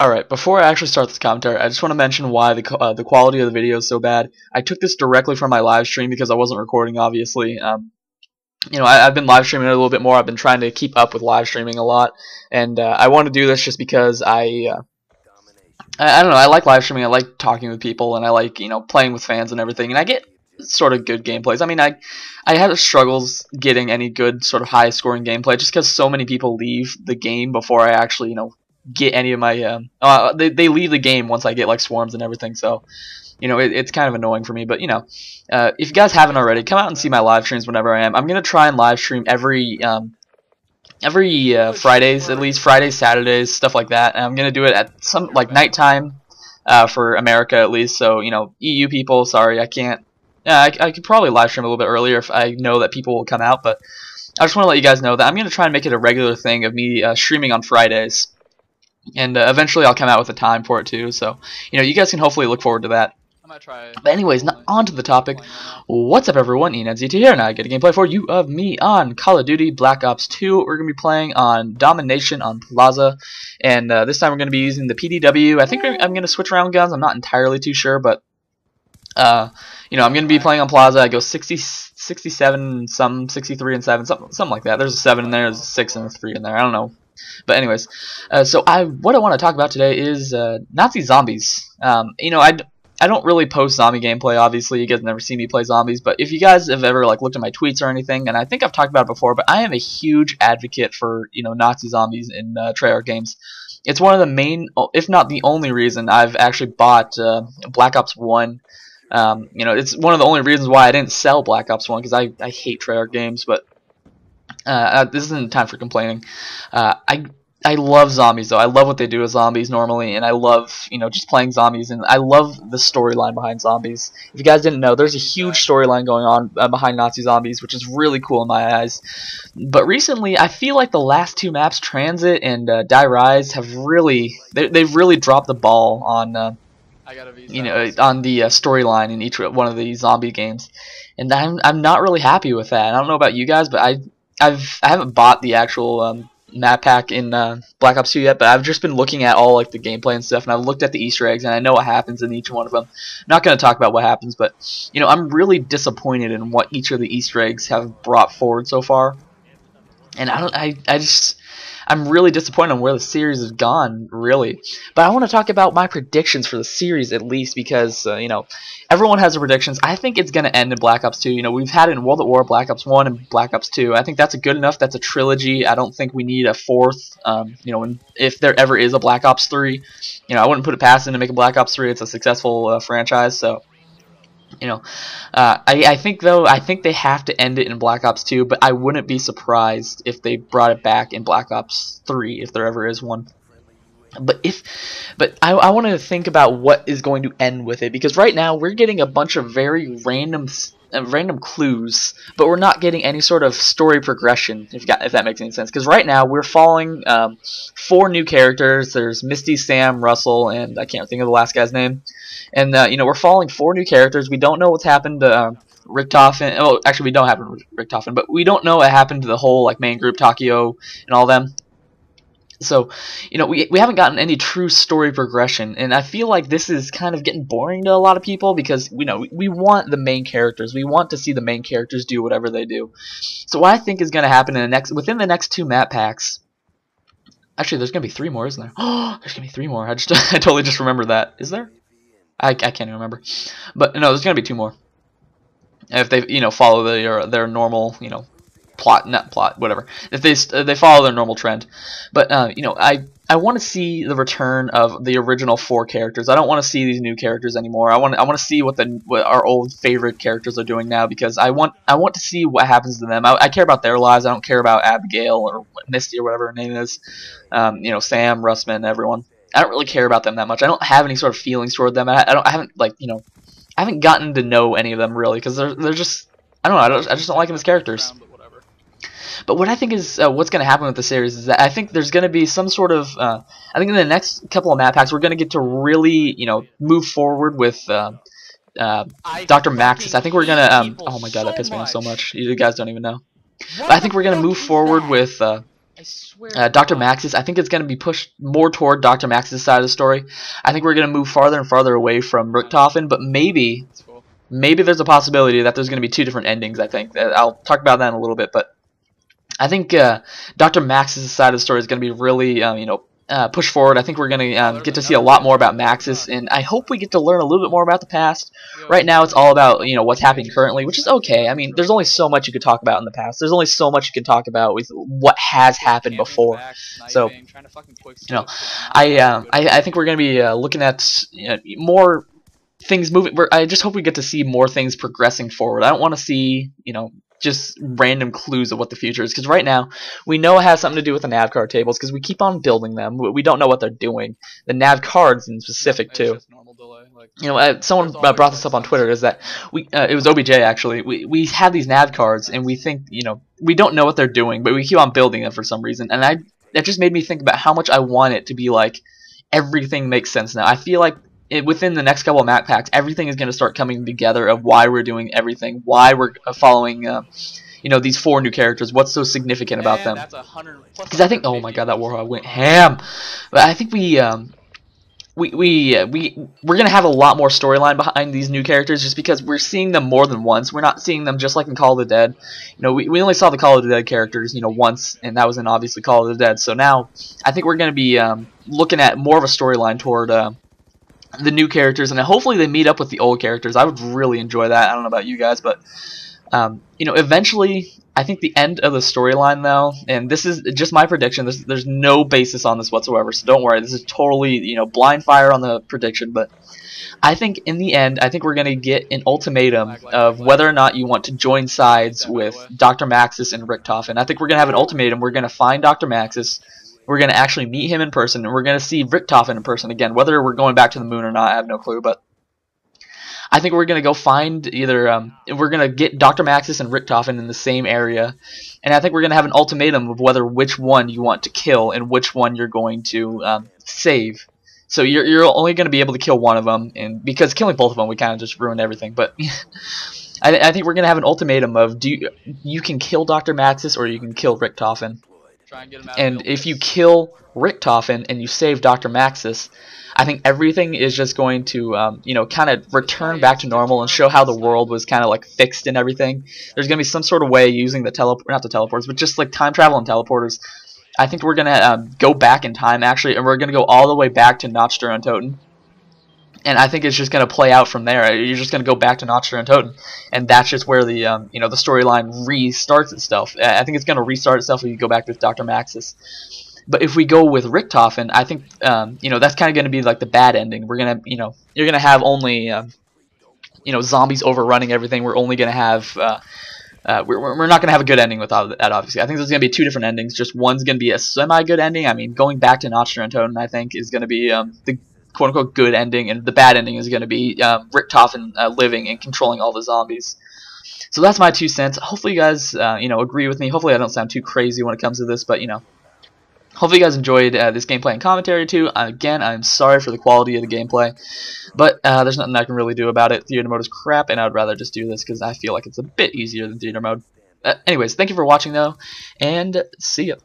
Alright, before I actually start this commentary, I just want to mention why the quality of the video is so bad. I took this directly from my live stream because I wasn't recording, obviously. I've been live streaming a little bit more. I've been trying to keep up with live streaming a lot, and I want to do this just because I don't know, I like live streaming. I like talking with people, and I like, playing with fans and everything, and I get sort of good gameplays. I mean, I had struggles getting any good sort of high-scoring gameplay just because so many people leave the game before I actually, get any of my they leave the game once I get like swarms and everything, so it's kind of annoying for me. But if you guys haven't already, come out and see my live streams whenever I am. I'm gonna try and live stream every Fridays, at least Fridays, Saturdays, stuff like that, and I'm gonna do it at some like nighttime for America at least. So EU people, sorry, I can't. I could probably live stream a little bit earlier if I know that people will come out, but I just want to let you guys know that I'm gonna try and make it a regular thing of me streaming on Fridays. And eventually I'll come out with a time for it too, so you guys can hopefully look forward to that. But anyways, on to the topic. What's up, everyone? ENZ2 here, and I get a gameplay for you of me on Call of Duty Black Ops 2. We're going to be playing on Domination on Plaza, and this time we're going to be using the PDW. I think I'm going to switch around guns. I'm not entirely too sure, but I'm going to be playing on Plaza. I go 60, 67, some 63 and 7, something like that. There's a 7 in there, there's a 6 and a 3 in there. I don't know. But anyways, what I want to talk about today is Nazi zombies. I don't really post zombie gameplay, obviously. You guys never see me play zombies, but if you guys have ever looked at my tweets or anything, and I think I've talked about it before, but I am a huge advocate for Nazi zombies in Treyarch games. It's one of the main, if not the only reason I've actually bought Black Ops 1. It's one of the only reasons why I didn't sell Black Ops 1, because I hate Treyarch games, but this isn't time for complaining. I love zombies, though. I love what they do with zombies normally, and I love, just playing zombies, and I love the storyline behind zombies. If you guys didn't know, there's a huge storyline going on behind Nazi zombies, which is really cool in my eyes. But recently, I feel like the last two maps, Transit and Die Rise, have they've really dropped the ball on, on the storyline in each one of these zombie games, and I'm not really happy with that. I don't know about you guys, but I haven't bought the actual map pack in Black Ops 2 yet, but I've just been looking at all the gameplay and stuff, and I've looked at the Easter eggs, and I know what happens in each one of them. I'm not going to talk about what happens, but I'm really disappointed in what each of the Easter eggs have brought forward so far, and I'm really disappointed on where the series has gone, really. But I want to talk about my predictions for the series at least, because everyone has their predictions. I think it's going to end in Black Ops 2. We've had it in World at War, Black Ops 1, and Black Ops 2. I think that's good enough. That's a trilogy. I don't think we need a fourth. If there ever is a Black Ops 3, I wouldn't put it past them to make a Black Ops 3. It's a successful franchise, so. I think they have to end it in Black Ops 2, but I wouldn't be surprised if they brought it back in Black Ops 3 if there ever is one. But I want to think about what is going to end with it, because right now we're getting a bunch of very random clues, but we're not getting any sort of story progression, if that makes any sense. Because right now we're following 4 new characters. There's Misty, Sam, Russell, and I can't think of the last guy's name. And we're following 4 new characters. We don't know what's happened to Richtofen. Oh, actually, we don't have Richtofen, but we don't know what happened to the whole main group, Takio and all them. So, we haven't gotten any true story progression, and I feel like this is kind of getting boring to a lot of people, because we want the main characters. We want to see the main characters do whatever they do. So what I think is going to happen within the next 2 map packs. Actually, there's going to be 3 more, isn't there? Oh, there's going to be 3 more. I totally just remembered that. Is there? I can't even remember. But no, there's going to be 2 more. If they follow their normal plot, whatever. If they follow their normal trend. But I want to see the return of the original 4 characters. I don't want to see these new characters anymore. I want to see what our old favorite characters are doing now, because I want to see what happens to them. I care about their lives. I don't care about Abigail or Misty or whatever her name is. Sam, Russman, everyone. I don't really care about them that much. I don't have any sort of feelings toward them. I haven't gotten to know any of them really, because they're just, I don't know. I just don't like them as characters. But what I think is what's going to happen with the series is that I think there's going to be some sort of I think in the next couple of map packs we're going to get to really move forward with Dr. Maxis. I think we're going to oh my god, that pissed me off so much. You guys don't even know. But I think we're going to move forward with Dr. Maxis, I think it's going to be pushed more toward Dr. Maxis' side of the story. I think we're going to move farther and farther away from Richtofen, but maybe there's a possibility that there's going to be two different endings, I think. I'll talk about that in a little bit, but I think Dr. Maxis' side of the story is going to be really, pushed forward. I think we're going to get to see a lot more about Maxis, and I hope we get to learn a little bit more about the past. Right now, it's all about what's happening currently, which is okay. I mean, there's only so much you could talk about in the past. There's only so much you can talk about with what has happened before. So, I think we're going to be looking at more things moving. I just hope we get to see more things progressing forward. I don't want to see just random clues of what the future is, because right now we know it has something to do with the nav card tables because we keep on building them. We don't know what they're doing. The nav cards in specific too. Someone brought this up on Twitter, is that it was OBJ actually. We have these nav cards and we think we don't know what they're doing, but we keep on building them for some reason, and that just made me think about how much I want it to be like everything makes sense now. I feel like within the next couple of map packs, everything is going to start coming together of why we're doing everything, why we're following, these 4 new characters. What's so significant about them? Because I think, oh my god, that Warhawk went ham. But I think we're going to have a lot more storyline behind these new characters, just because we're seeing them more than once. We're not seeing them just like in Call of the Dead. We only saw the Call of the Dead characters, once, and that was in obviously Call of the Dead. So now I think we're going to be looking at more of a storyline toward the new characters, and hopefully they meet up with the old characters. I would really enjoy that. I don't know about you guys, but eventually I think the end of the storyline, though, and this is just my prediction, there's no basis on this whatsoever, so don't worry, this is totally blind fire on the prediction, but I think in the end, I think we're going to get an ultimatum of whether or not you want to join sides with Dr. Maxis and Richtofen. I think we're going to have an ultimatum. We're going to find Dr. Maxis. We're going to actually meet him in person, and we're going to see Richtofen in person again. Whether we're going back to the moon or not, I have no clue, but I think we're going to go find either, we're going to get Dr. Maxis and Richtofen in the same area, and I think we're going to have an ultimatum of which one you want to kill and which one you're going to save. So you're only going to be able to kill one of them, and because killing both of them, we kind of just ruined everything, but I think we're going to have an ultimatum of you can kill Dr. Maxis or you can kill Richtofen. And if you kill Richtofen and you save Dr. Maxis, I think everything is just going to, kind of return back to normal and show how the world was kind of like fixed and everything. There's going to be some sort of way using the not the teleporters, but just like time travel and teleporters. I think we're going to go back in time, actually, and we're going to go all the way back to Notchster and Toten. And I think it's just going to play out from there. You're just going to go back to Notchster and Toten, and that's just where the the storyline restarts itself. I think it's going to restart itself if you go back with Dr. Maxis. But if we go with Richtofen, I think that's kind of going to be like the bad ending. We're gonna you're going to have only zombies overrunning everything. We're only going to have we're not going to have a good ending without that, obviously. I think there's going to be 2 different endings. Just one's going to be a semi-good ending. I mean, going back to Notchster and Toten, I think, is going to be the quote-unquote good ending, and the bad ending is going to be Richtofen living and controlling all the zombies. So that's my 2 cents. Hopefully you guys agree with me. Hopefully I don't sound too crazy when it comes to this, but hopefully you guys enjoyed this gameplay and commentary too. Again, I'm sorry for the quality of the gameplay, but there's nothing I can really do about it. Theater mode is crap, and I'd rather just do this because I feel like it's a bit easier than theater mode. Anyways, thank you for watching though, and see ya.